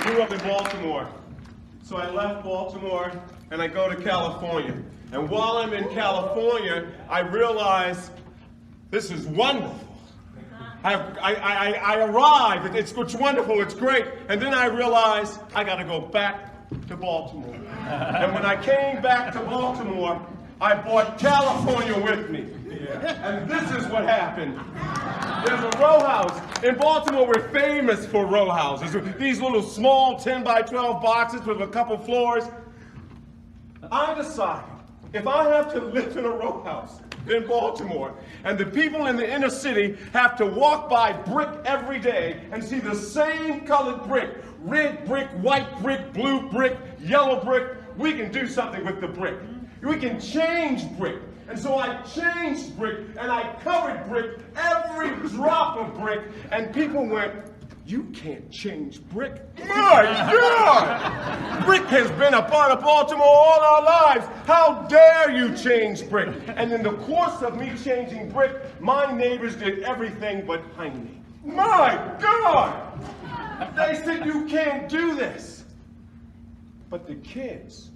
grew up in Baltimore. So I left Baltimore and I go to California. And while I'm in California, I realize this is wonderful. I arrive, it's wonderful, it's great. And then I realize I gotta go back to Baltimore. And when I came back to Baltimore, I brought California with me. And this is what happened. There's a row house. In Baltimore, we're famous for row houses. These little small 10 by 12 boxes with a couple floors. I decided if I have to live in a row house in Baltimore, and the people in the inner city have to walk by brick every day and see the same colored brick, red brick, white brick, blue brick, yellow brick, we can do something with the brick. We can change brick. And so I changed brick, and I covered brick, every drop of brick, and people went, "You can't change brick." My God! Brick has been a part of Baltimore all our lives. How dare you change brick? And in the course of me changing brick, my neighbors did everything but hang me. My God! They said, "You can't do this." But the kids,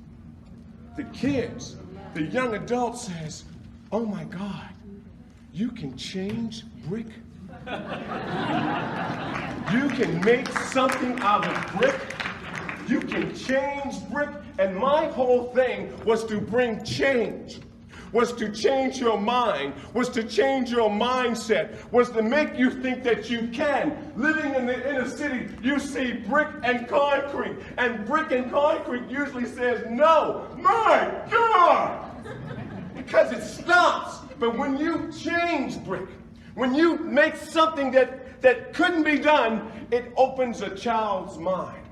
the young adult says, "Oh my God, you can change brick? You can make something out of brick? You can change brick?" And my whole thing was to bring change, was to change your mind, was to change your mindset, was to make you think that you can. Living in the inner city, you see brick and concrete, and brick and concrete usually says no. My God! Because it stops. But when you change brick, when you make something that couldn't be done, it opens a child's mind.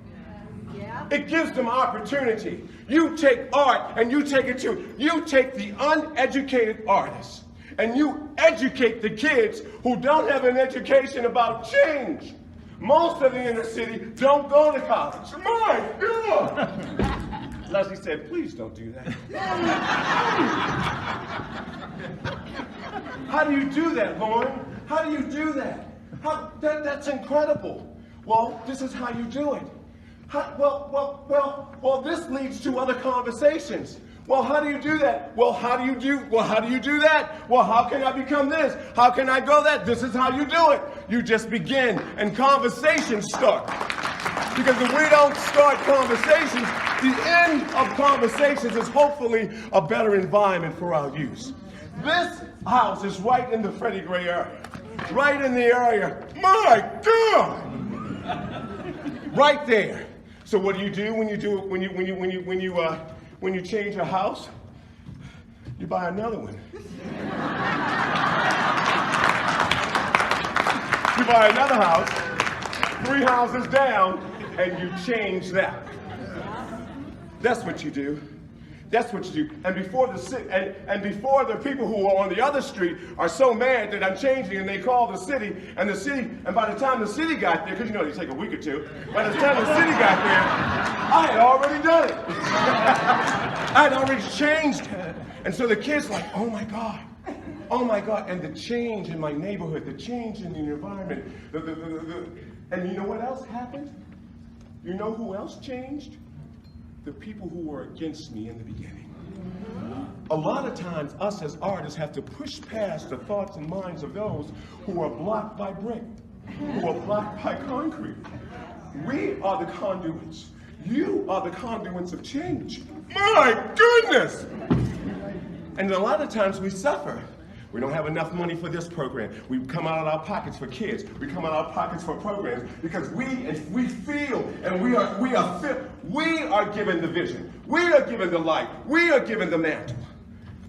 Yeah. It gives them opportunity. You take art and you take it to, you take the uneducated artist and you educate the kids who don't have an education about change. Most of the inner city don't go to college. My God! Leslie said, "Please don't do that." How do you do that, Lauren? How do you do that? That's incredible. Well, this is how you do it. Well, this leads to other conversations. Well, how do you do that? Well, how do you do that? Well, how can I become this? How can I go that? This is how you do it. You just begin, and conversations start. Because if we don't start conversations, the end of conversations is hopefully a better environment for our use. This house is right in the Freddie Gray area. Right in the area. My God! Right there. So what do you do when you change a house? You buy another one. You buy another house, 3 houses down, and you change that. That's what you do. That's what you do. And before the people who are on the other street are so mad that I'm changing, and they call the city, and by the time the city got there, because you know they take a week or two, by the time the city got there, I had already done it. I had already changed it. And so the kids like, "Oh my God. Oh my God." And the change in my neighborhood, the change in the environment, and you know what else happened? You know who else changed? The people who were against me in the beginning. A lot of times, us as artists have to push past the thoughts and minds of those who are blocked by brick, who are blocked by concrete. We are the conduits. You are the conduits of change. My goodness! And a lot of times we suffer. We don't have enough money for this program. We come out of our pockets for kids. We come out of our pockets for programs because we feel and we are given the vision. We are given the light. We are given the mantle.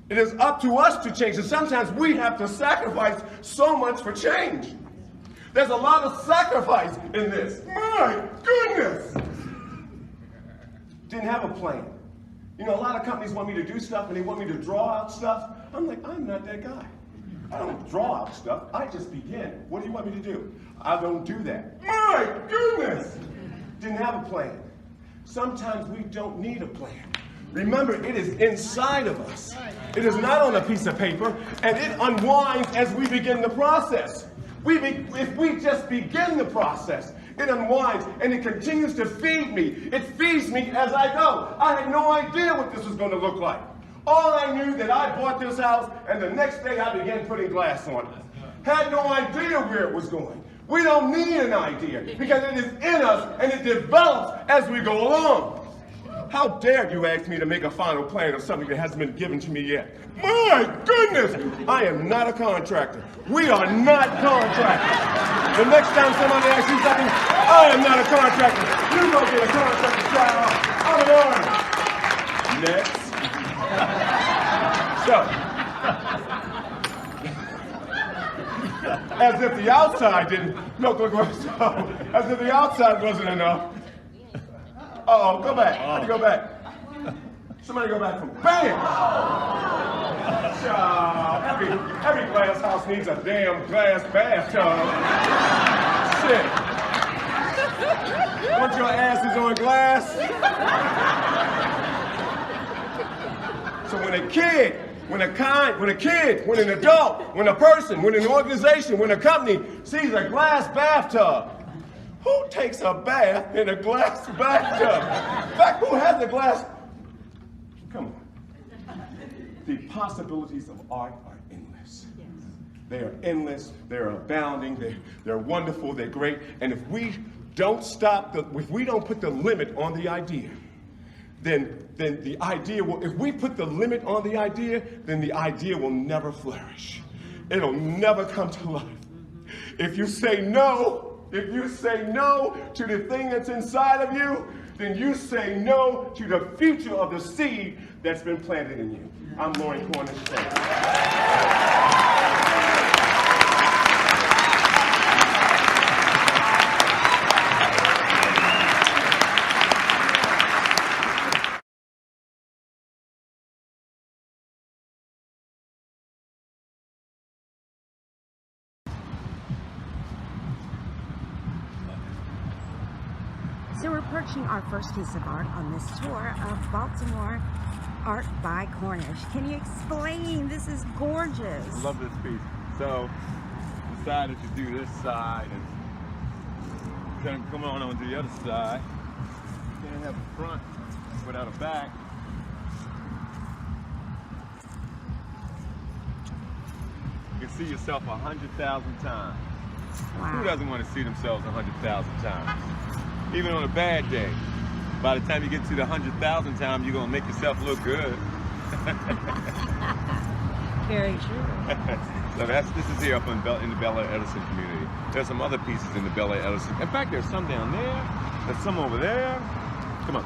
It is up to us to change. And sometimes we have to sacrifice so much for change. There's a lot of sacrifice in this. My goodness! Didn't have a plan. You know, a lot of companies want me to do stuff and they want me to draw out stuff. I'm like, I'm not that guy. I don't draw out stuff. I just begin. What do you want me to do? I don't do that. My goodness! Didn't have a plan. Sometimes we don't need a plan. Remember, it is inside of us. It is not on a piece of paper, and it unwinds as we begin the process. If we just begin the process, it unwinds, and it continues to feed me. It feeds me as I go. I had no idea what this was going to look like. All I knew that I bought this house, and the next day I began putting glass on it. Had no idea where it was going. We don't need an idea, because it is in us, and it develops as we go along. How dare you ask me to make a final plan of something that hasn't been given to me yet? My goodness! I am not a contractor. We are not contractors. The next time somebody asks you something, I am not a contractor. You go get a contractor, child. I'm an artist. Next. So, as if the outside didn't, look, as if the outside wasn't enough. Uh-oh, go back. How do you go back? Somebody go back from bam! Every glass house needs a damn glass bathtub. Shit. Want your asses on glass? So when an adult, when a person, when an organization, when a company sees a glass bathtub, who takes a bath in a glass bathtub? In fact, who has a glass? Come on. The possibilities of art are endless. Yes. They are endless, they're abounding, they're wonderful, they're great. And if we don't if we don't put the limit on the idea, then the idea will, if we put the limit on the idea, then the idea will never flourish. It'll never come to life. If you say no to the thing that's inside of you, then you say no to the future of the seed that's been planted in you. I'm Lauren Cornish. So we're purchasing our first piece of art on this tour of Baltimore Art by Cornish. Can you explain? This is gorgeous. I love this piece. So decided to do this side and kind of come on to the other side. Can't have a front without a back. You can see yourself 100,000 times. Wow. Who doesn't want to see themselves 100,000 times? Even on a bad day. By the time you get to the 100,000th time, you're gonna make yourself look good. Very true. So this is here up in the Bel Air Edison community. There's some other pieces in the Bel Air Edison. In fact, there's some down there. There's some over there. Come on.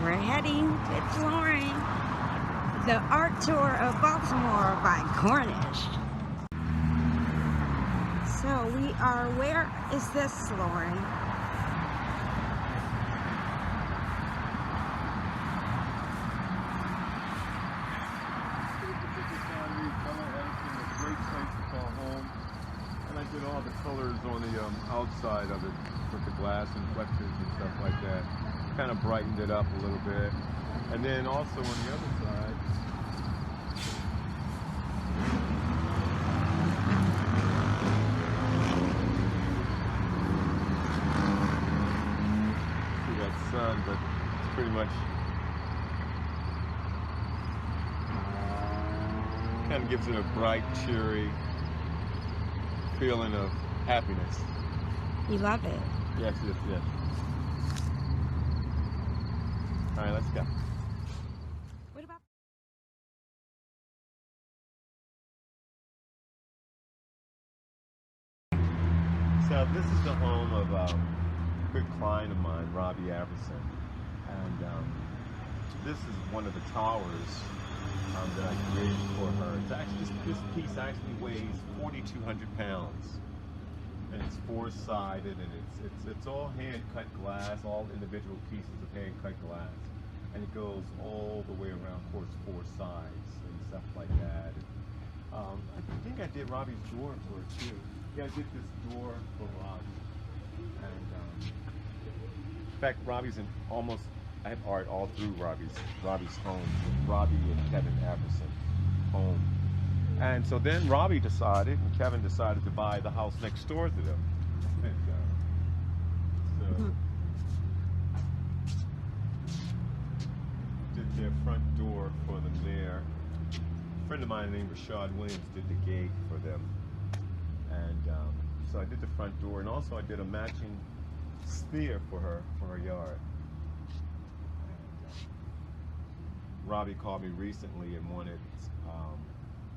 We're heading to exploring the art tour of Baltimore by Cornish. So we are, where is this, Lauren? Did all the colors on the outside of it with the glass inflections and stuff like that. Kind of brightened it up a little bit. And then also on the other side, see that sun, but it's pretty much kind of gives it a bright, cheery feeling of happiness. You love it. Yes, yes, yes. All right, let's go. What about? So this is the home of a good client of mine, Robbie Everson. And this is one of the towers that I created for her. It's actually, this piece actually weighs 4,200 pounds, and it's four-sided, and it's all hand-cut glass, all individual pieces of hand-cut glass, and it goes all the way around, of course, four sides and stuff like that. I think I did Robbie's door for her too. Yeah, I did this door for Robbie, and in fact, Robbie's in almost. I have art all through Robbie's home, Robbie and Kevin Everson home. And so then Robbie decided, and Kevin decided to buy the house next door to them. And did their front door for them there. A friend of mine named Rashad Williams did the gate for them. And so I did the front door, and also I did a matching sphere for her yard. Robbie called me recently and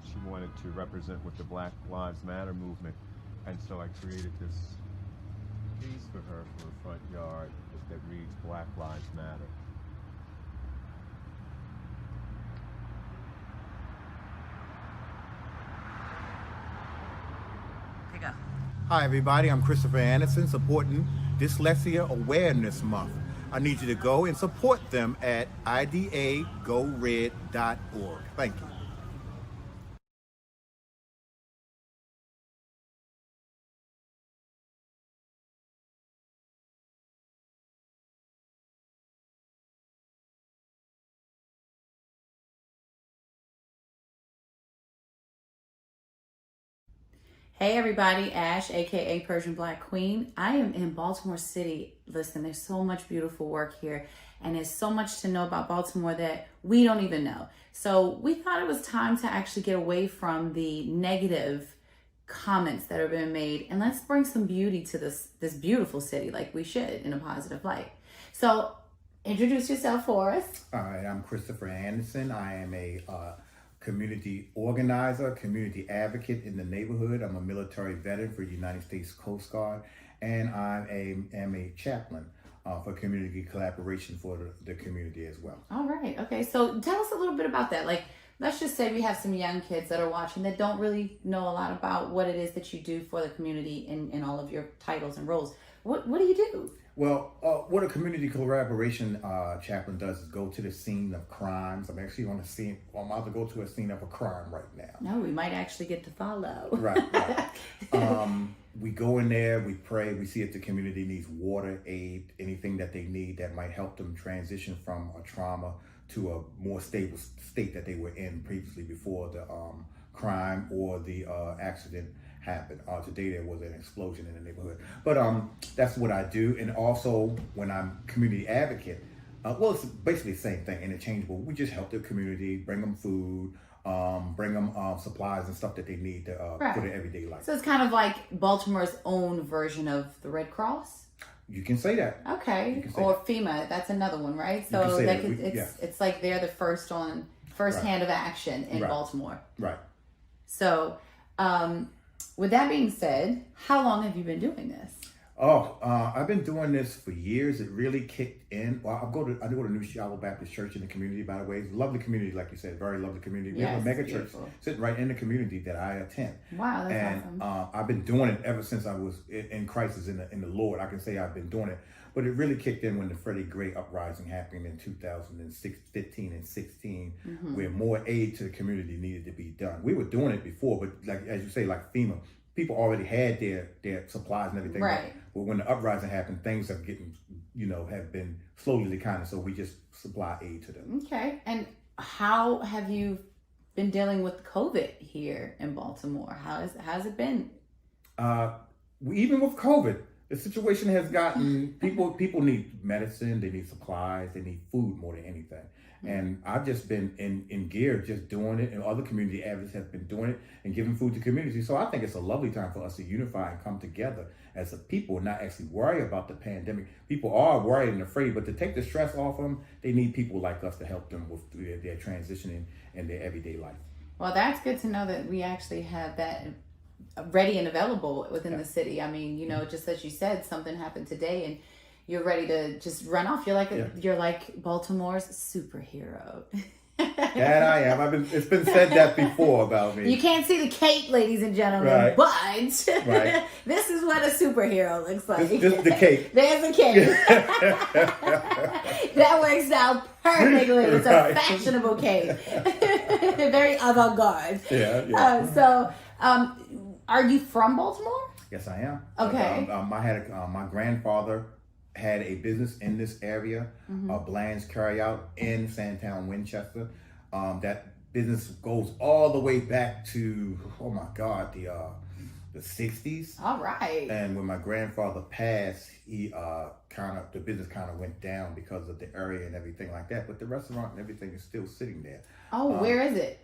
she wanted to represent with the Black Lives Matter movement, and so I created this piece for her front yard that reads Black Lives Matter. There you go. Hi everybody, I'm Christopher Anderson supporting Dyslexia Awareness Month. I need you to go and support them at idagored.org. Thank you. Hey everybody, Ash, aka Persian Black Queen. I am in Baltimore City. Listen, there's so much beautiful work here, and there's so much to know about Baltimore that we don't even know. So we thought it was time to actually get away from the negative comments that are being made, and let's bring some beauty to this beautiful city like we should, in a positive light. So introduce yourself for us. All right, I'm Christopher Anderson. I am a community organizer, community advocate in the neighborhood. I'm a military veteran for the United States Coast Guard, and I am a chaplain for community collaboration for the community as well. All right. Okay. So tell us a little bit about that. Like, let's just say we have some young kids that are watching that don't really know a lot about what it is that you do for the community in all of your titles and roles. What do you do? Well, what a community collaboration chaplain does is go to the scene of crimes. I'm actually on the scene. Well, I'm about to go to a scene of a crime right now. No, we might actually get to follow. Right. We go in there, we pray, we see if the community needs water, aid, anything that they need that might help them transition from a trauma to a more stable state that they were in previously before the crime or the accident happened. Today there was an explosion in the neighborhood. But that's what I do. And also when I'm community advocate, well, it's basically the same thing, interchangeable. We just help the community, bring them food, bring them supplies and stuff that they need for their everyday life. So it's kind of like Baltimore's own version of the Red Cross? You can say that. Okay. Or FEMA, that's another one, right? So like it's like they're the first hand of action in Baltimore. Right. So with that being said, how long have you been doing this? I've been doing this for years. It really kicked in. Well, I go to New Shiloh Baptist Church in the community, by the way. It's a lovely community, like you said, very lovely community. We have a mega church sitting right in the community that I attend. Wow, that's awesome. I've been doing it ever since I was in crisis in the Lord. I can say I've been doing it. But it really kicked in when the Freddie Gray uprising happened in 2015 and 16, where more aid to the community needed to be done. We were doing it before, but like as you say, like FEMA, people already had their supplies and everything. Right. But when the uprising happened, things have been slowly declining. So we just supply aid to them. Okay. And how have you been dealing with COVID here in Baltimore? How's it been? Even with COVID, the situation has gotten people need medicine, they need supplies, they need food more than anything. And I've just been in gear, just doing it, and other community advocates have been doing it and giving food to community. So I think it's a lovely time for us to unify and come together as a people and not actually worry about the pandemic. People are worried and afraid, but to take the stress off them, they need people like us to help them with their transitioning and their everyday life. Well, that's good to know that we actually have that ready and available within the city. I mean, just as you said, something happened today and you're ready to just run off. You're like Baltimore's superhero. That I am. It's been said that before about me. You can't see the cape, ladies and gentlemen, but this is what a superhero looks like. This is the cape. There's a cape. That works out perfectly. It's a fashionable cape. Very avant-garde. Yeah. Are you from Baltimore? Yes, I am. Okay. My grandfather had a business in this area, Bland's Carryout in Sandtown, Winchester. That business goes all the way back to, oh my God, the the 60s. All right. And when my grandfather passed, he the business kind of went down because of the area and everything like that. But the restaurant and everything is still sitting there. Oh, where is it?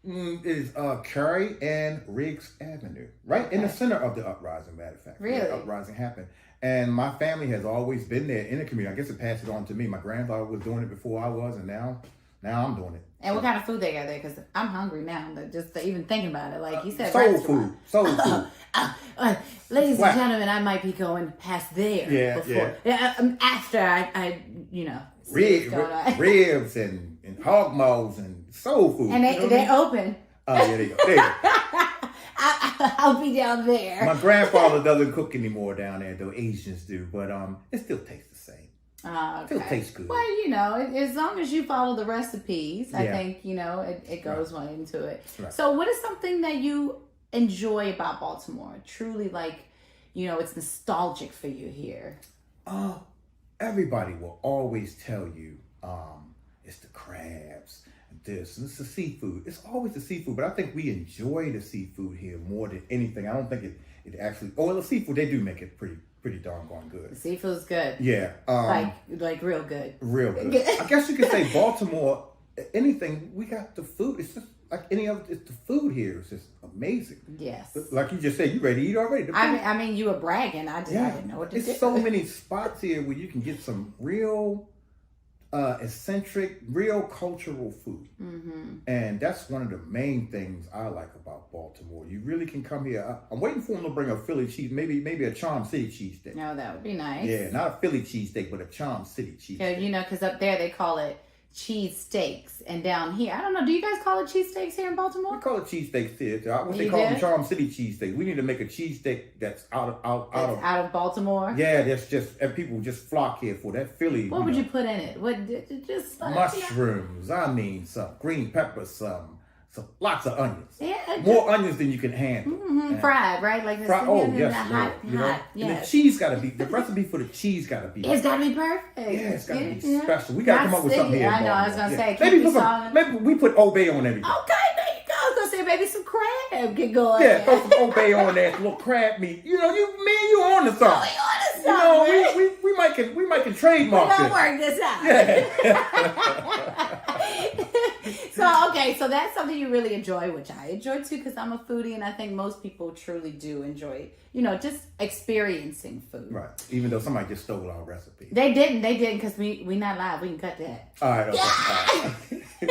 It is Curry and Riggs Avenue, right in the center of the uprising. Matter of fact, Really? The uprising happened, and my family has always been there in the community. I guess it passed it on to me. My grandfather was doing it before I was, and now I'm doing it. And what kind of food they got there? Because I'm hungry now. Just even thinking about it, like you said, Soul restaurant. food. Ladies Wow. and gentlemen, I might be going past there before. After I see what's going on. Ribs and hog maws and soul food. And they're open. Oh, yeah, there you go. There you go. I'll be down there. My grandfather doesn't cook anymore down there, though Asians do, but it still tastes the same. Okay. Still tastes good. Well, as long as you follow the recipes, I Yeah. think, it goes one into it. Right. So what is something that you enjoy about Baltimore? Truly, it's nostalgic for you here. Everybody will always tell you it's the crabs, this, and it's the seafood. It's always the seafood, but I think we enjoy the seafood here more than anything. I don't think it actually. Oh, well, the seafood, they do make it pretty doggone The good. seafood's good. Yeah, Like real good. real good. I guess you could say Baltimore. Anything we got the food. It's just like any other. It's the food here is just amazing. Yes. But like you just said, you ready to eat already. The food- I mean, you were bragging. I didn't know what to do. There's so many spots here where you can get some real eccentric, real cultural food. Mm-hmm. And that's one of the main things I like about Baltimore. You really can come here. I'm waiting for them to bring a Philly cheese, maybe a Charm City cheesesteak. No, that would be nice. Yeah, not a Philly cheesesteak, but a Charm City cheesesteak. Because up there they call it cheese steaks, and down here, I don't know. Do you guys call it cheese steaks here in Baltimore? We call it cheesesteaks here. What they You call them do? Charm City cheesesteaks. We need to make a cheesesteak that's out of Baltimore. Yeah, that's just and people just flock here for that Philly. What would you put in it? Just Mushrooms. I mean, some green peppers, some lots of onions. Yeah, More onions than you can handle. mm-hmm, fried, right? Like Fried. Oh yes, hot, Lord, you know. hot. And the Yes. cheese got to be. The recipe for the cheese got to be. It's got to be perfect. Yeah, it's got to be Yeah. special. We got to come up with something here. in I know. I was Baltimore. gonna say, Maybe can't be solid. maybe we put Obey on everything. Okay, there you go. I was gonna say maybe some crab get going. Yeah, throw some Obey on there, some little crab meat. You know, you on to something. Oh, you on to You know, something. we might can trademark We're this. gonna work this out. Yeah. So that's something you really enjoy, which I enjoy too, because I'm a foodie, and I think most people truly do enjoy, just experiencing food. Right. Even though somebody just stole our recipe. They didn't, because we not live. We can cut that. All right. Okay. All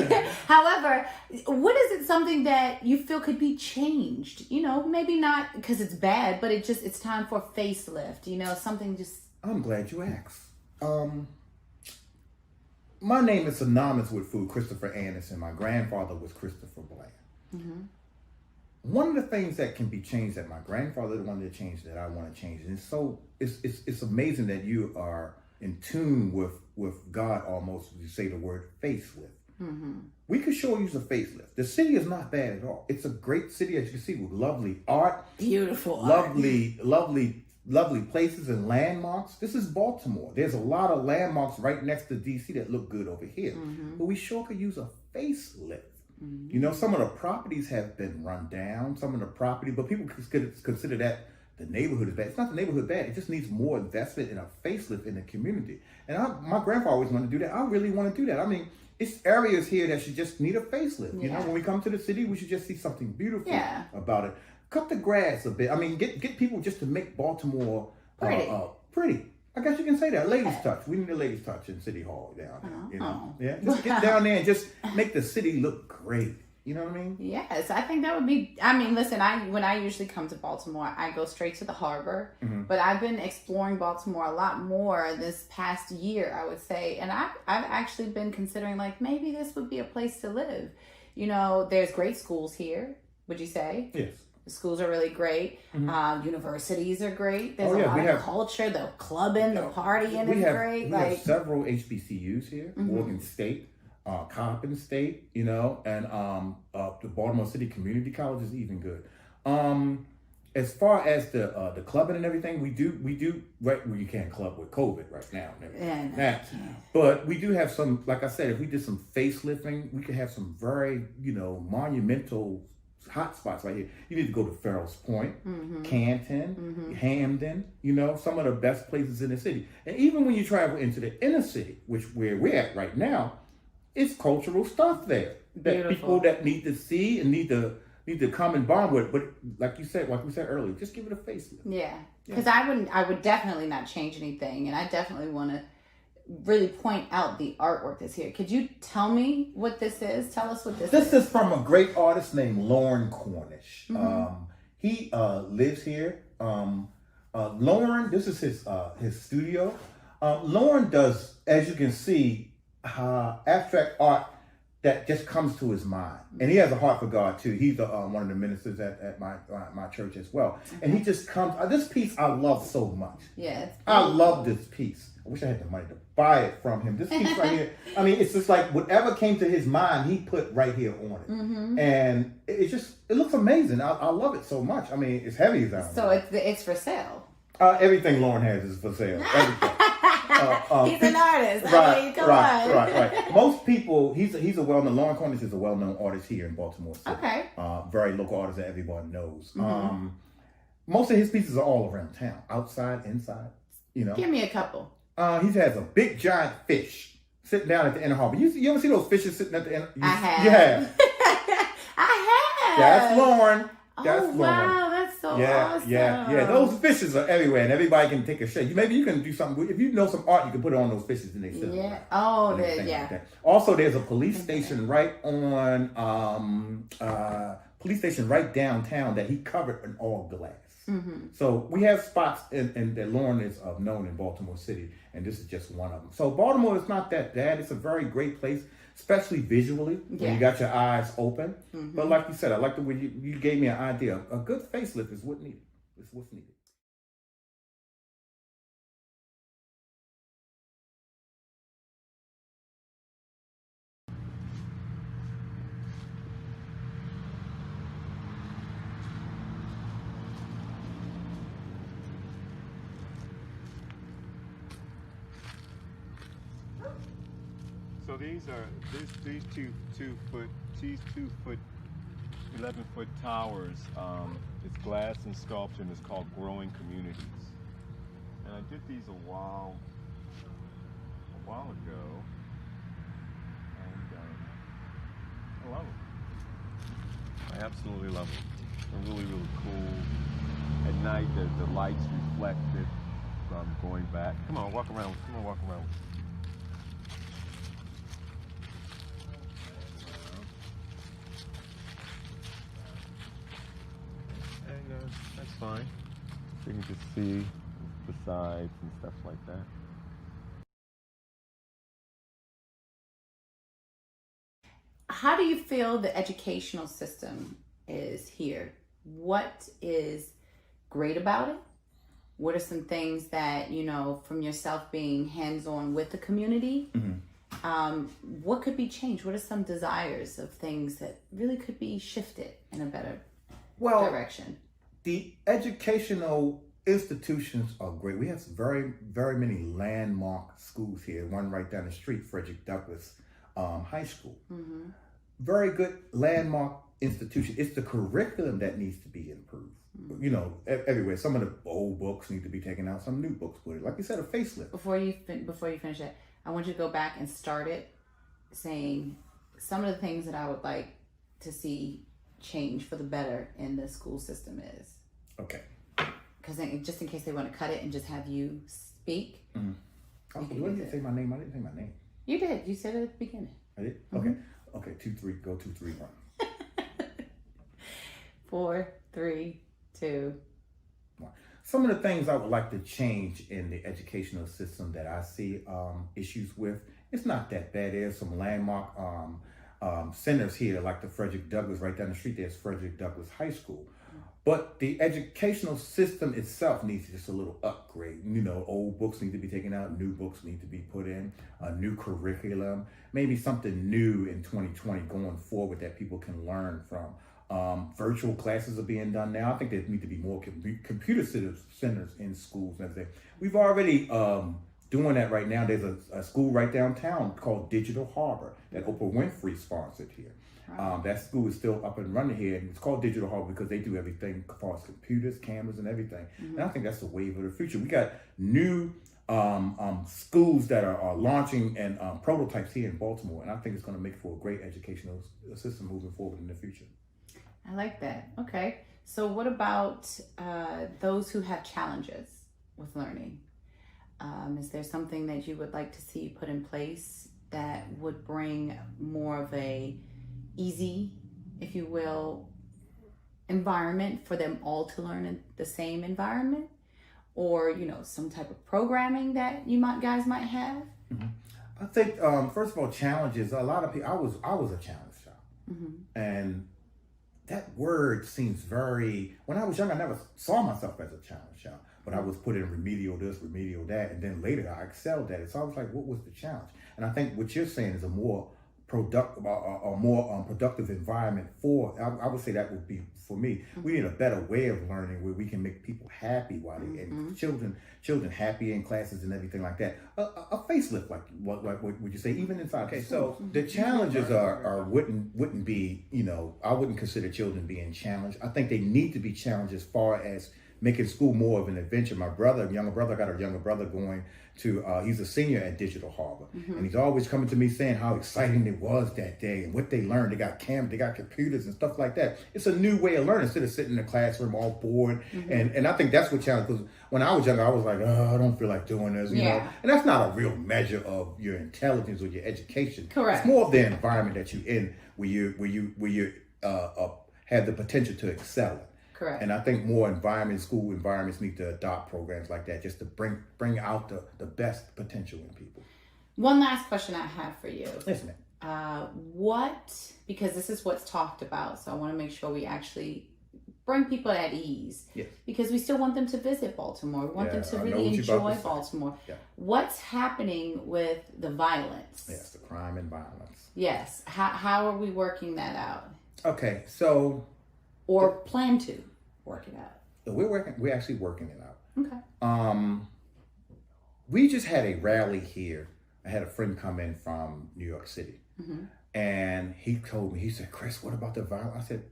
right. However, what is it something that you feel could be changed? Maybe not because it's bad, but it's time for a facelift. Something just. I'm glad you asked. My name is synonymous with food, Christopher Anderson. My grandfather was Christopher Bland. Mm-hmm. One of the things that can be changed that my grandfather wanted to change that I want to change, and it's amazing that you are in tune with God almost. You say the word facelift. Mm-hmm. We could sure use a facelift. The city is not bad at all. It's a great city, as you can see, with lovely art, Beautiful art. lovely places and landmarks. This is Baltimore. There's a lot of landmarks right next to DC that look good over here. Mm-hmm. But we sure could use a facelift. Mm-hmm. Some of the properties have been run down, but people consider that the neighborhood is bad. It's not the neighborhood bad. It just needs more investment in a facelift in the community. And my grandfather always wanted to do that. I really want to do that. I mean, it's areas here that should just need a facelift. Yeah. When we come to the city, we should just see something beautiful Yeah. about it. Cut the grass a bit. I mean, get people just to make Baltimore pretty. I guess you can say that. Ladies touch. We need a ladies touch in City Hall down here. Yeah. Just get down there and just make the city look great. You know what I mean? Yes, I think that would be. I mean, listen. When I usually come to Baltimore, I go straight to the harbor. Mm-hmm. But I've been exploring Baltimore a lot more this past year, I would say, and I've actually been considering maybe this would be a place to live. There's great schools here. Would you say? Yes. The schools are really great. Mm-hmm. Universities are great. There's Oh, a yeah, lot we of have- culture. The clubbing, the partying is great. We have several HBCUs here. Mhm. Morgan State, Coppin State, and the Baltimore City Community College is even good. As far as the clubbing and everything, we do right where you can't club with COVID right now. And everything. Yeah, But we do have some, like I said, if we did some facelifting, we could have some very, monumental hot spots right here. You need to go to Farrell's Point, Mm-hmm. Canton, Hamden, some of the best places in the city. And even when you travel into the inner city, where we're at right now, it's cultural stuff there that Beautiful. people that need to see and need to come and bond with. But like we said earlier, just give it a facelift. Yeah, because I would definitely not change anything, and I definitely want to really point out the artwork that's here. Could you tell me what this is? Tell us what this is. This is from a great artist named Lauren Cornish. He lives here. Lauren, this is his studio. Lauren does, as you can see, abstract art that just comes to his mind, and he has a heart for God too. He's one of the ministers at my church as well, and he just comes. This piece I love so much. Yeah, I love this piece. I wish I had the money to buy it from him. This piece right here, I mean, it's just like whatever came to his mind, he put right here on it, and it looks amazing. I love it so much. I mean, it's heavy as I. So it's for sale. Everything Lauren has is for sale. Everything. He's an artist. Right. Most people, he's a well-known. Lauren Cornish is a well-known artist here in Baltimore City. Okay. Very local artist that everyone knows. Most of his pieces are all around town, outside, inside. Give me a couple. He has a big giant fish sitting down at the inner harbor. You ever see those fishes sitting at the inner? I have. You have. I have. That's Lauren. That's Lauren. Wow, that's so awesome. Yeah. Those fishes are everywhere, and everybody can take a shake. Maybe you can do something. If you know some art, you can put it on those fishes, and they sit. Yeah. Oh, yeah. Like that. Also, there's a police station right on police station right downtown that he covered in all glass. So we have spots and that Lauren is known in Baltimore City, and this is just one of them. So Baltimore is not that bad. It's a very great place, especially visually, when you got your eyes open. But like you said, I like the way you gave me an idea. A good facelift is what's needed. It's what's needed. So these 2-foot, 11-foot towers. It's glass and sculpture, and it's called Growing Communities. And I did these a while ago, and I love them. I absolutely love them. They're really, really cool. At night, the lights reflect it from going back. Come on, walk around. That's fine. You can just see the sides and stuff like that. How do you feel the educational system is here? What is great about it? What are some things that, from yourself being hands-on with the community, what could be changed? What are some desires of things that really could be shifted in a better direction? The educational institutions are great. We have very, very many landmark schools here. One right down the street, Frederick Douglass High School. Very good landmark institution. It's the curriculum that needs to be improved. Everywhere. Some of the old books need to be taken out. Some new books put it. Like you said, a facelift. Before you finish it, I want you to go back and start it saying some of the things that I would like to see change for the better in the school system is. Okay. Because just in case they want to cut it and just have you speak. Oh, you didn't say my name. I didn't say my name. You did. You said it at the beginning. I did? Okay. 2, 3. Go 2, 3, 1. 4, 3, 2. 1. Some of the things I would like to change in the educational system that I see issues with, it's not that bad. There's some landmark centers here, like the Frederick Douglass, right down the street, there's Frederick Douglass High School. But the educational system itself needs just a little upgrade. Old books need to be taken out, new books need to be put in, a new curriculum, maybe something new in 2020 going forward that people can learn from. Virtual classes are being done now. I think there need to be more computer centers in schools and everything. We've already doing that right now. There's a school right downtown called Digital Harbor that Oprah Winfrey sponsored here. That school is still up and running here, and it's called Digital Harbor because they do everything as far as computers, cameras, and everything. And I think that's the wave of the future. We got new schools that are launching and prototypes here in Baltimore, and I think it's going to make for a great educational system moving forward in the future. I like that. Okay. So what about those who have challenges with learning? Is there something that you would like to see put in place that would bring more of a easy, if you will, environment for them all to learn in the same environment? Or, you know, some type of programming that you guys might have? I think, first of all, challenges. A lot of people, I was a challenge child. And that word seems very, when I was young, I never saw myself as a challenge child, but I was put in remedial this, remedial that, and then later I excelled at it. So I was like, what was the challenge? And I think what you're saying is a more productive environment for, I would say that would be for me. We need a better way of learning where we can make people happy while they and children happy in classes and everything like that. A facelift, like what would you say, even inside? Okay, so the challenges wouldn't be, you know, I wouldn't consider children being challenged. I think they need to be challenged as far as making school more of an adventure. My younger brother got a younger brother going to, he's a senior at Digital Harbor. And he's always coming to me saying how exciting it was that day and what they learned. They got cameras, they got computers and stuff like that. It's a new way of learning instead of sitting in the classroom all bored. And I think that's what challenge, because when I was younger, I was like, oh, I don't feel like doing this, you know? And that's not a real measure of your intelligence or your education. Correct. It's more of the environment that you're in where you have the potential to excel in. Correct. And I think school environments need to adopt programs like that just to bring out the best potential in people. One last question I have for you. Yes, ma'am. Because this is what's talked about, so I want to make sure we actually bring people at ease. Yes. Because we still want them to visit Baltimore. We want them to really enjoy Baltimore. Yeah. What's happening with the violence? Yes, the crime and violence. Yes. How are we working that out? Okay, so... Or plan to work it out? We're actually working it out. Okay. We just had a rally here. I had a friend come in from New York City. And he told me, he said, Chris, what about the violence? I said,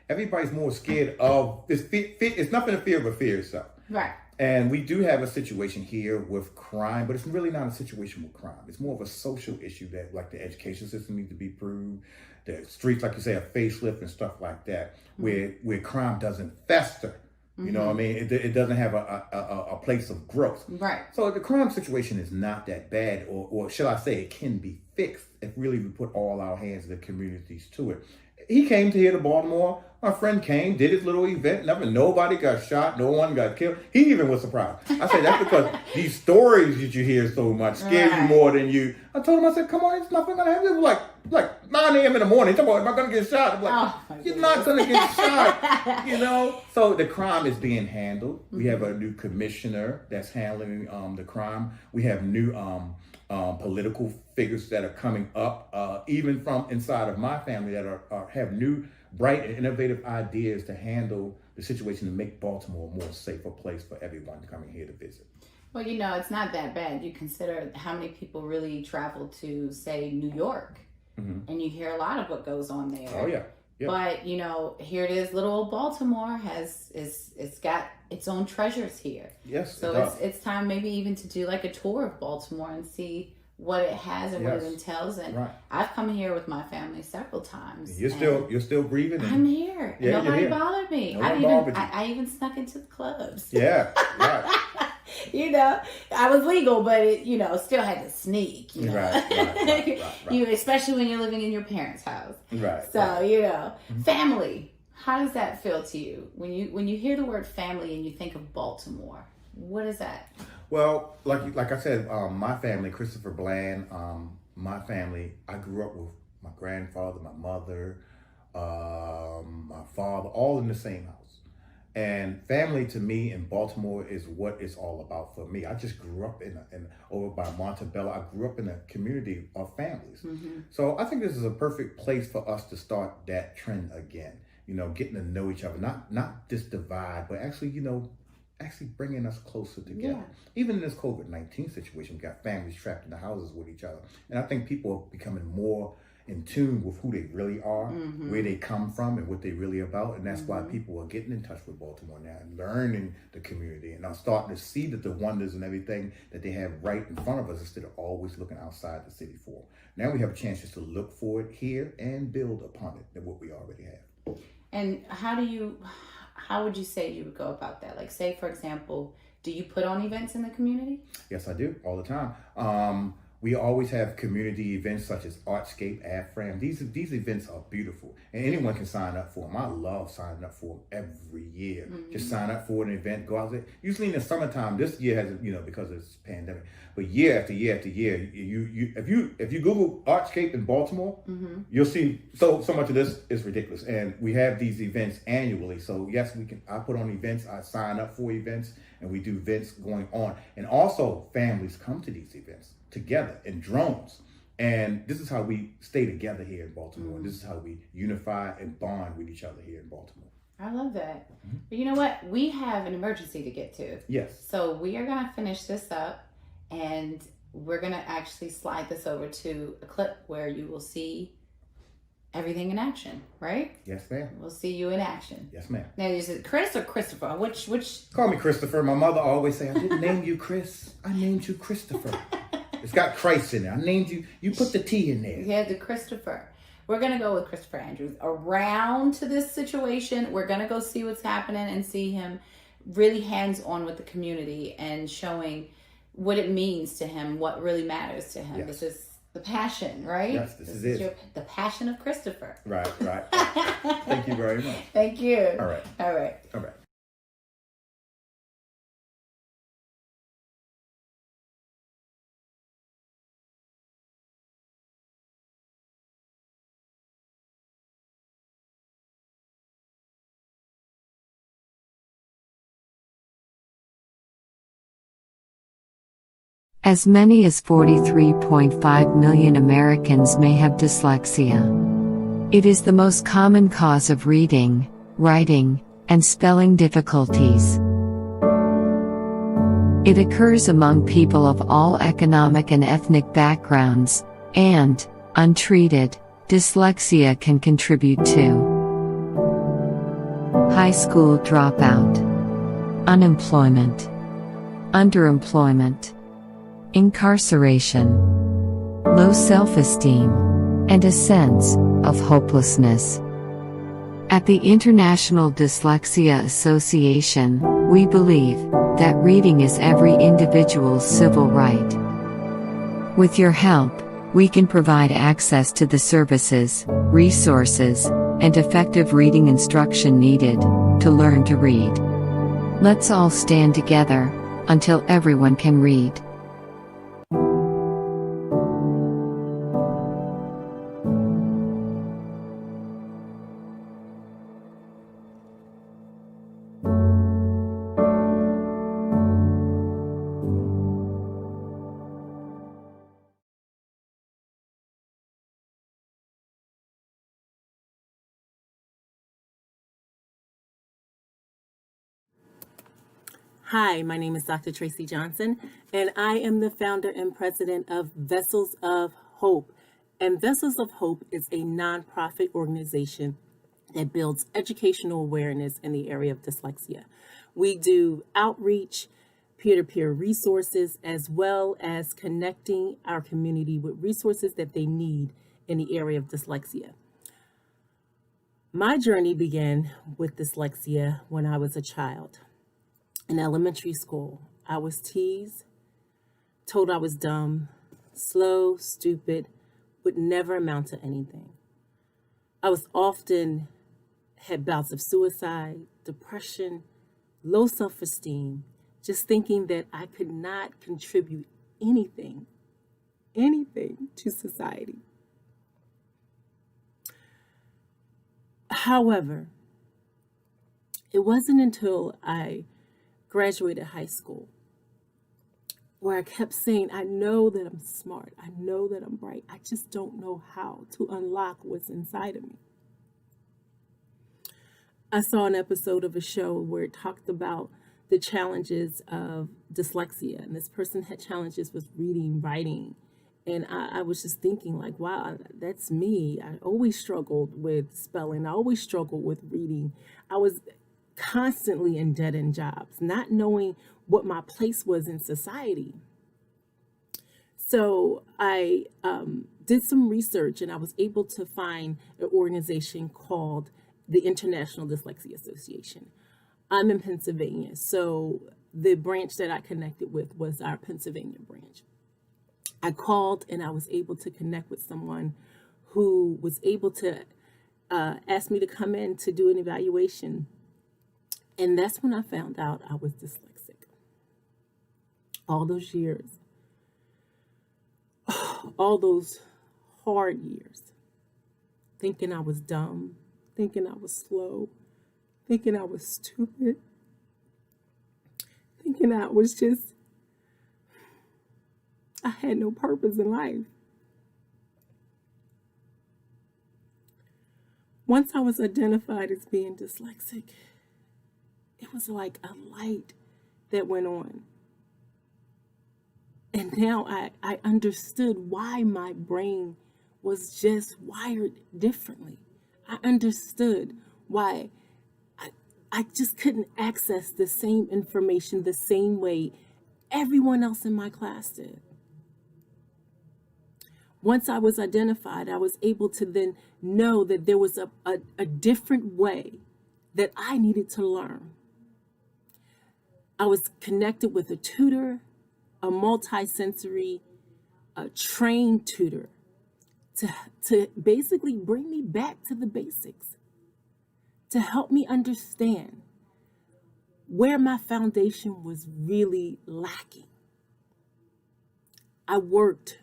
everybody's more scared of, it's nothing to fear but fear yourself. Right. And we do have a situation here with crime, but it's really not a situation with crime. It's more of a social issue that, like, the education system needs to be improved. The streets, like you say, a facelift and stuff like that, where crime doesn't fester. You know what I mean? It doesn't have a place of growth. Right. So the crime situation is not that bad, or shall I say it can be fixed if really we put all our hands in the communities to it. He came to here to Baltimore. My friend came, did his little event. Nobody got shot. No one got killed. He even was surprised. I said, that's because these stories that you hear so much scare you more than you. I told him, I said, come on, it's nothing gonna happen. It was like 9 a.m. in the morning. He's talking about, am I gonna get shot? I'm like, you're not gonna get shot, you know? So the crime is being handled. We have a new commissioner that's handling the crime. We have new political figures that are coming up, even from inside of my family that have new, bright and innovative ideas to handle the situation and make Baltimore a more safer place for everyone coming here to visit. Well, you know, it's not that bad. You consider how many people really travel to, say, New York, and you hear a lot of what goes on there. Oh, yeah. Yeah. But, you know, here it is, little old Baltimore it's got its own treasures here. Yes. So it's time maybe even to do like a tour of Baltimore and see what it has and what it entails. And I've come here with my family several times. You're still breathing. I'm here. Yeah, Nobody bothered me. I even snuck into the clubs. Yeah. Right. You know, I was legal, but it, you know, still had to sneak. You know? Right. You, especially when you're living in your parents' house. Right. So you know, family. How does that feel to you when you hear the word family and you think of Baltimore? What is that? Well, like I said, my family, Christopher Bland, my family, I grew up with my grandfather, my mother, my father, all in the same house. And family to me in Baltimore is what it's all about for me. I just grew up over by Montebello. I grew up in a community of families. So I think this is a perfect place for us to start that trend again. You know, getting to know each other, not just divide, but actually, you know, actually bringing us closer together. Even in this COVID-19 situation, we got families trapped in the houses with each other. And I think people are becoming more in tune with who they really are, where they come from, and what they really about. And that's why people are getting in touch with Baltimore now and learning the community and are starting to see that the wonders and everything that they have right in front of us instead of always looking outside the city for. Now we have a chance just to look for it here and build upon it than what we already have. And how would you say you would go about that? Like, say, for example, do you put on events in the community? Yes, I do, all the time. We always have community events such as Artscape, AdFram. These events are beautiful, and anyone can sign up for them. I love signing up for them every year. Just sign up for an event, go out there. Usually in the summertime, this year has, because it's pandemic, but year after year after year, if you Google Artscape in Baltimore, you'll see so much of this is ridiculous. And we have these events annually. So yes, I put on events, I sign up for events, and we do events going on. And also families come to these events together in drones. And this is how we stay together here in Baltimore. This is how we unify and bond with each other here in Baltimore. I love that. But you know what? We have an emergency to get to. Yes. So we are going to finish this up, and we're going to actually slide this over to a clip where you will see everything in action, right? Yes, ma'am. We'll see you in action. Yes, ma'am. Now, is it Chris or Christopher? Which? Call me Christopher. My mother always say, I didn't name you Chris. I named you Christopher. It's got Christ in it. I named you. You put the T in there. Yeah, the Christopher. We're going to go with Christopher Andrews around to this situation. We're going to go see what's happening and see him really hands-on with the community and showing what it means to him, what really matters to him. Yes. This is the passion, right? Yes, this is it. The passion of Christopher. Right. Thank you very much. Thank you. All right. As many as 43.5 million Americans may have dyslexia. It is the most common cause of reading, writing, and spelling difficulties. It occurs among people of all economic and ethnic backgrounds, and, untreated, dyslexia can contribute to high school dropout, unemployment, underemployment, incarceration, low self-esteem, and a sense of hopelessness. At the International Dyslexia Association, we believe that reading is every individual's civil right. With your help, we can provide access to the services, resources, and effective reading instruction needed to learn to read. Let's all stand together until everyone can read. Hi, my name is Dr. Tracy Johnson, and I am the founder and president of Vessels of Hope. And Vessels of Hope is a nonprofit organization that builds educational awareness in the area of dyslexia. We do outreach, peer-to-peer resources, as well as connecting our community with resources that they need in the area of dyslexia. My journey began with dyslexia when I was a child. In elementary school, I was teased, told I was dumb, slow, stupid, would never amount to anything. I was often had bouts of suicide, depression, low self-esteem, just thinking that I could not contribute anything to society. However, it wasn't until I graduated high school where I kept saying, I know that I'm smart, I know that I'm bright, I just don't know how to unlock what's inside of me. I saw an episode of a show where it talked about the challenges of dyslexia, and this person had challenges with reading, writing. And I was just thinking, like, wow, that's me. I always struggled with spelling. I always struggled with reading. I was constantly in dead-end jobs, not knowing what my place was in society. So I did some research, and I was able to find an organization called the International Dyslexia Association. I'm in Pennsylvania, so the branch that I connected with was our Pennsylvania branch. I called and I was able to connect with someone who was able to ask me to come in to do an evaluation. And that's when I found out I was dyslexic. All those years, all those hard years, thinking I was dumb, thinking I was slow, thinking I was stupid, thinking I was just, I had no purpose in life. Once I was identified as being dyslexic, it was like a light that went on. And now I understood why my brain was just wired differently. I understood why I just couldn't access the same information the same way everyone else in my class did. Once I was identified, I was able to then know that there was a different way that I needed to learn. I was connected with a tutor, a multisensory, trained tutor to basically bring me back to the basics, to help me understand where my foundation was really lacking. I worked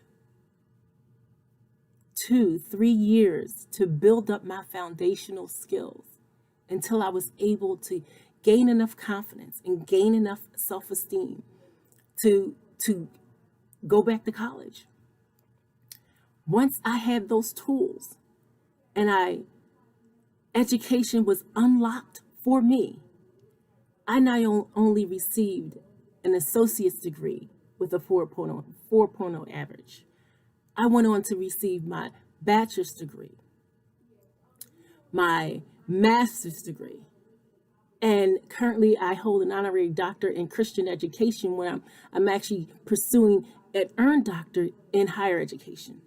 2-3 years to build up my foundational skills until I was able to gain enough confidence and gain enough self-esteem to go back to college. Once I had those tools and education was unlocked for me, I not only received an associate's degree with a 4.0 average, I went on to receive my bachelor's degree, my master's degree, and currently I hold an honorary doctorate in Christian education, where I'm actually pursuing an earned doctorate in higher education.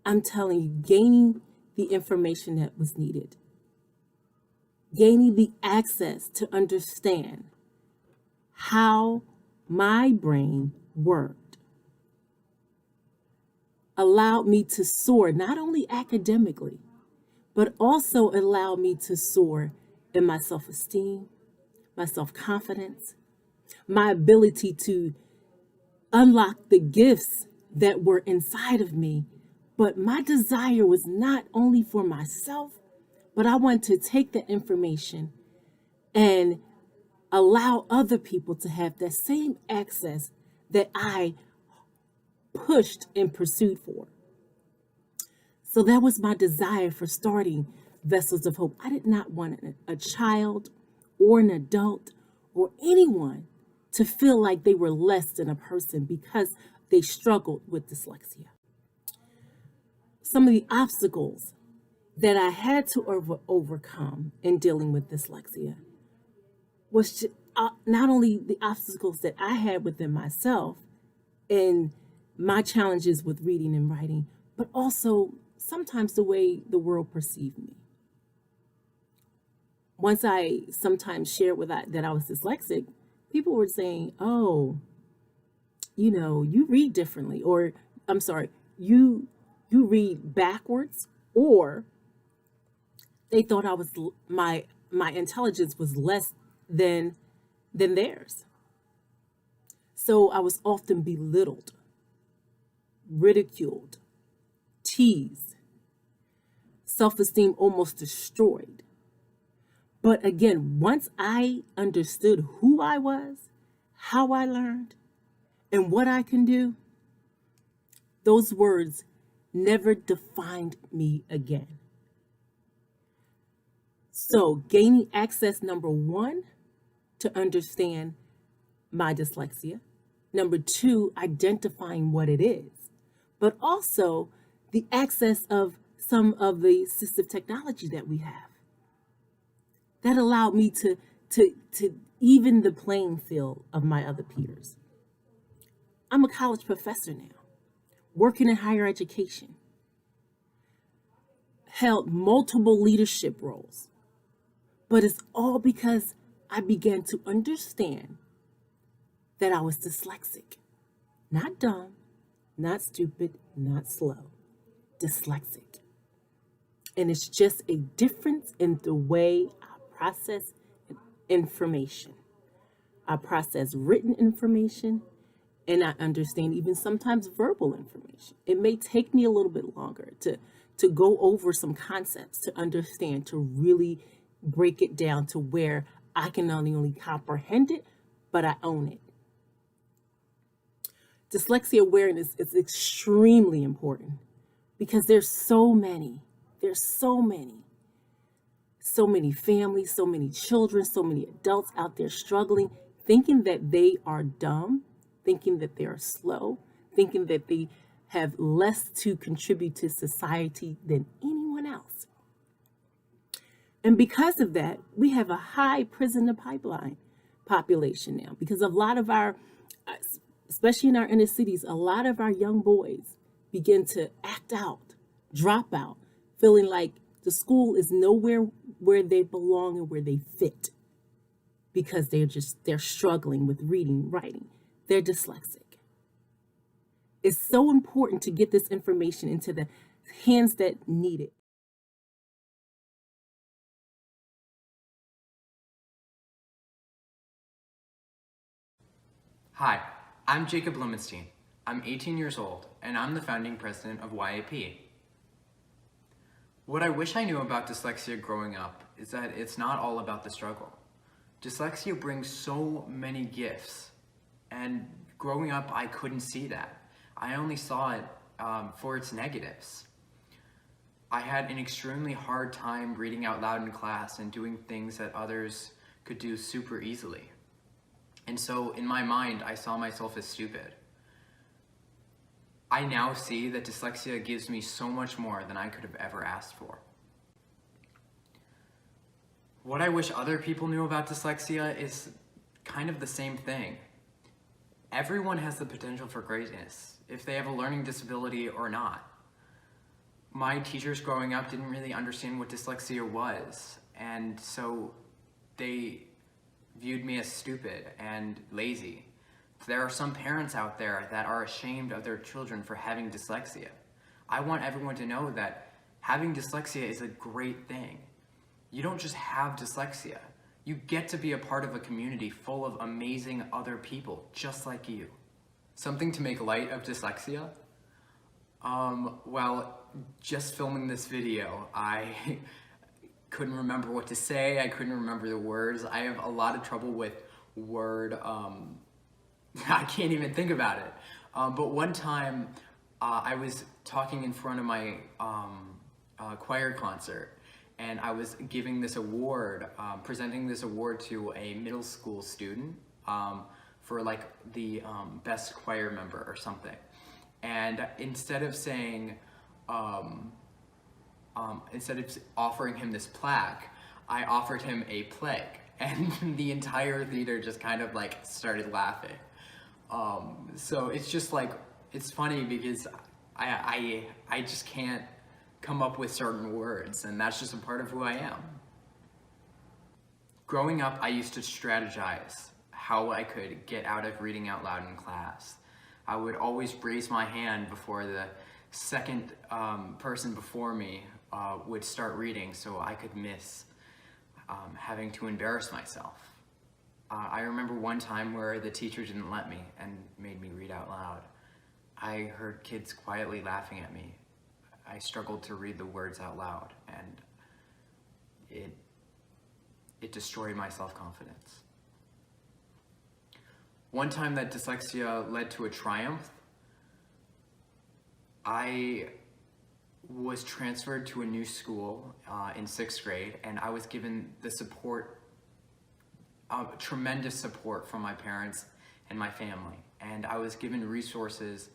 I'm telling you, gaining the information that was needed, gaining the access to understand how my brain worked, allowed me to soar, not only academically, but also allowed me to soar in my self-esteem, my self-confidence, my ability to unlock the gifts that were inside of me. But my desire was not only for myself, but I wanted to take that information and allow other people to have that same access that I pushed and pursued for. So that was my desire for starting Vessels of Hope. I did not want a child or an adult or anyone to feel like they were less than a person because they struggled with dyslexia. Some of the obstacles that I had to overcome in dealing with dyslexia was not only the obstacles that I had within myself and my challenges with reading and writing, but also sometimes the way the world perceived me. Once I sometimes shared that I was dyslexic, people were saying, oh, you read differently, or I'm sorry, you read backwards, or they thought I was my intelligence was less than theirs. So I was often belittled, ridiculed, teased, self-esteem almost destroyed. But again, once I understood who I was, how I learned, and what I can do, those words never defined me again. So gaining access, number one, to understand my dyslexia. Number two, identifying what it is, but also the access of some of the assistive technology that we have. That allowed me to even the playing field of my other peers. I'm a college professor now, working in higher education, held multiple leadership roles, but it's all because I began to understand that I was dyslexic. Not dumb, not stupid, not slow, dyslexic. And it's just a difference in the way I process information. I process written information, and I understand even sometimes verbal information. It may take me a little bit longer to go over some concepts, to understand, to really break it down to where I can not only comprehend it, but I own it. Dyslexia awareness is extremely important because there's so many families, so many children, so many adults out there struggling, thinking that they are dumb, thinking that they are slow, thinking that they have less to contribute to society than anyone else. And because of that, we have a high prisoner pipeline population now, because a lot of our, especially in our inner cities, a lot of our young boys begin to act out, drop out, feeling like the school is nowhere where they belong and where they fit, because they're struggling with reading, writing. They're dyslexic. It's so important to get this information into the hands that need it. Hi, I'm Jacob Blumenstein. I'm 18 years old, and I'm the founding president of YAP. What I wish I knew about dyslexia growing up is that it's not all about the struggle. Dyslexia brings so many gifts, and growing up I couldn't see that. I only saw it for its negatives. I had an extremely hard time reading out loud in class and doing things that others could do super easily. And so in my mind, I saw myself as stupid. I now see that dyslexia gives me so much more than I could have ever asked for. What I wish other people knew about dyslexia is kind of the same thing. Everyone has the potential for greatness, if they have a learning disability or not. My teachers growing up didn't really understand what dyslexia was, and so they viewed me as stupid and lazy. There are some parents out there that are ashamed of their children for having dyslexia. I want everyone to know that having dyslexia is a great thing. You don't just have dyslexia. You get to be a part of a community full of amazing other people just like you. Something to make light of dyslexia? Well, just filming this video, I couldn't remember what to say. I couldn't remember the words. I have a lot of trouble with I can't even think about it. But one time I was talking in front of my choir concert, and I was giving this award, presenting this award to a middle school student for like the best choir member or something. And instead of saying, instead of offering him this plaque, I offered him a plague, and the entire theater just kind of like started laughing. So it's just like, it's funny because I just can't come up with certain words, and that's just a part of who I am. Growing up, I used to strategize how I could get out of reading out loud in class. I would always raise my hand before the second person before me would start reading, so I could miss having to embarrass myself. I remember one time where the teacher didn't let me and made me read out loud. I heard kids quietly laughing at me. I struggled to read the words out loud, and it destroyed my self-confidence. One time that dyslexia led to a triumph, I was transferred to a new school in 6th grade, and I was given the support, tremendous support from my parents and my family. And I was given resources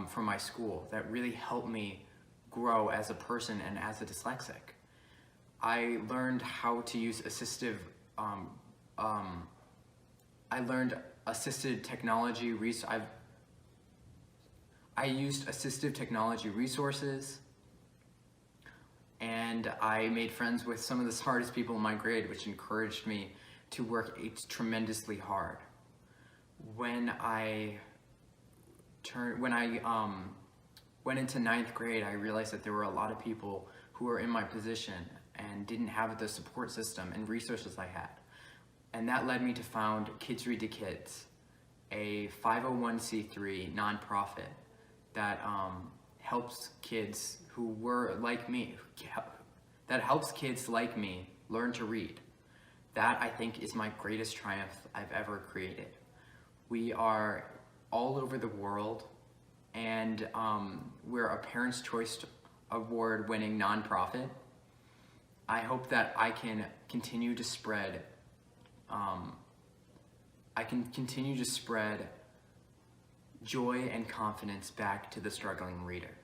from my school that really helped me grow as a person and as a dyslexic. I learned how to use assisted technology. I used assistive technology resources, and I made friends with some of the smartest people in my grade, which encouraged me to work tremendously hard. When I went into 9th grade, I realized that there were a lot of people who were in my position and didn't have the support system and resources I had. And that led me to found Kids Read to Kids, a 501c3 nonprofit that helps kids who were like me, that helps kids like me learn to read. That, I think, is my greatest triumph I've ever created. We are all over the world, and we're a Parents' Choice Award-winning nonprofit. I hope that I can continue to spread joy and confidence back to the struggling reader.